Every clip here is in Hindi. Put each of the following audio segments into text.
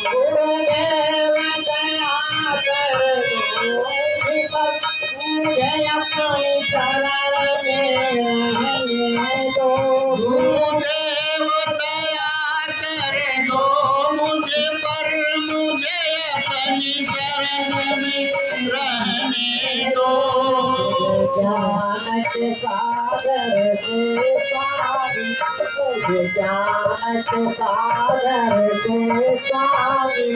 गुरुदेव दया कर दो मुझ पर, मुझे अपनी शरण में रहने दो। गुरुदेव दया कर दो मुझ पर, मुझे अपनी शरण में रहने दो। ज्ञान के सागर से स्वामी, मुझे ज्ञान के सागर से स्वामी,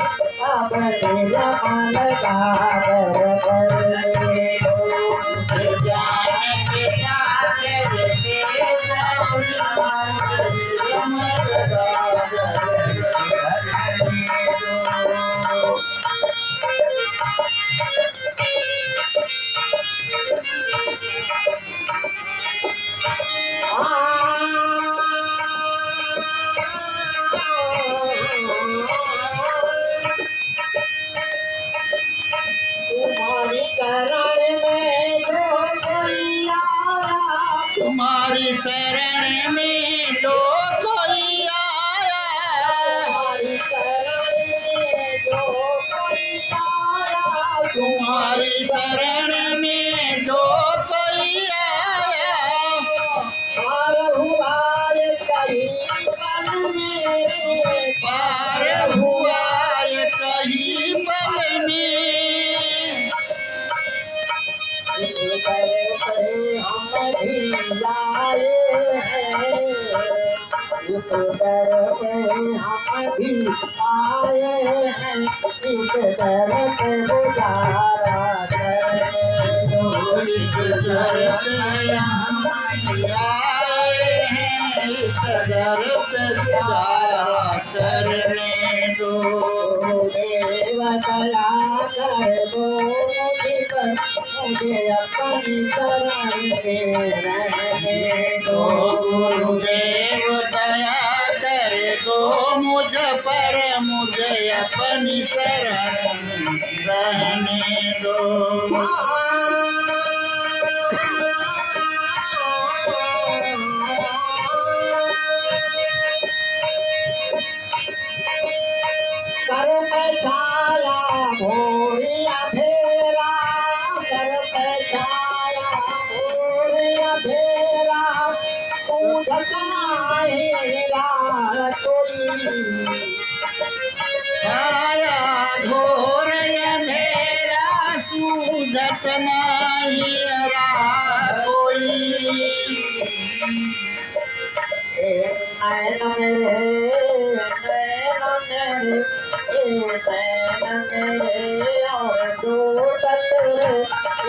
अपने जमल गागर करने दो। ज्ञान के सागर से स्वामी, अपने जमल गागर करने दो। तुम्हारी शरण में जो कोई आया, तुम्हारी शरण में जो कोई आया, तुम्हारी शरण में जो कोई आया, तुम्हारी शरण में जो कोई आया, पार हुआ ये कहीं पल में, पार हुआ ये कहीं पल में। इस दर पे हम भी आए हैं, इस दर पे हम भी आए हैं, इस दर पे गुजारा करने दो। इस दर पे हम आए हैं, इस दर पे गुजारा करने दो। गुरुदेव दया कर दो मुझ पर, मुझे अपनी शरण में रहने दो। गुरुदेव दया कर दो मुझ पर, मुझे अपनी शरण में रहने दो। सर पे छाया भोरी अंधेरा, सर पे छाया भोरी अंधेरा, सूझत नाही कोई। छाया घोर अंधेरा, सूझत नाही कोई। नैन मेरे, नैन मेरे और दो तत्व,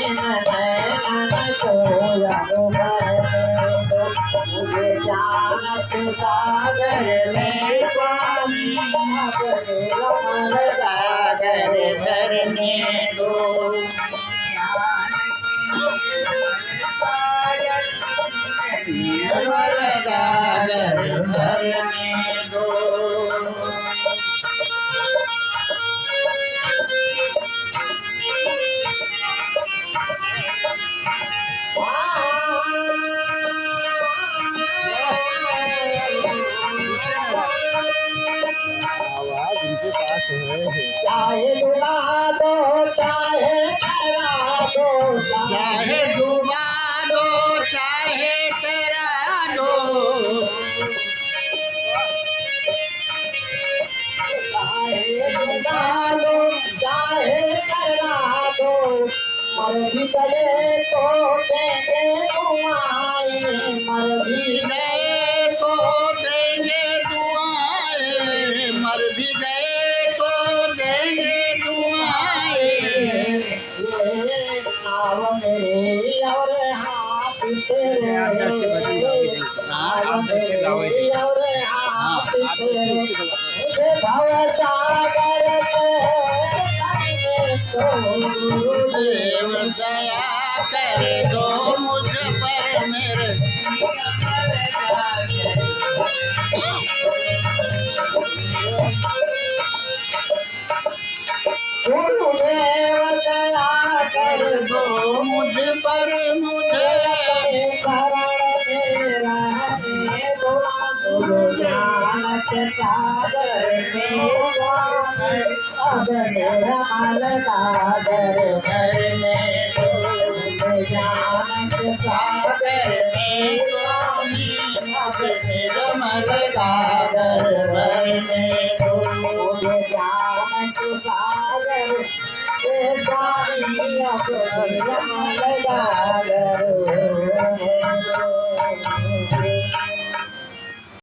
इन नैनन को याद करने दो। मुझे जानत सागर में स्वामी, अपने रमण सागर भरने दो। निर्मल गागर भरने दो। आवाज उनके पास है। चाहे डुबा दो चाहे करा दो, चाहे डुबा दो चाहे करा दो, चाहे डुबा दो चाहे करा दो, मर भी गए तो देंगे दुआएं, मर भी गए तो देंगे दुआएं, मर भी गए तो देंगे दुआएं। ये नाव मेरे और हाथ तेरे, नाव मेरे और हाथ तेरे, मुझे भव सागर के गुरुदेव दया कर दो मुझ पर मेरे। गुरुदेव दया कर दो मुझ पर मुझे शरण में रहने दो। ज्ञान के सागर में स्वामी अब निर्मल सागर भरने दो ज्ञान के सागर में स्वामी अब निर्मल सागर भरने दो ज्ञान के सागर में स्वामी अब निर्मल सागर भरने दो।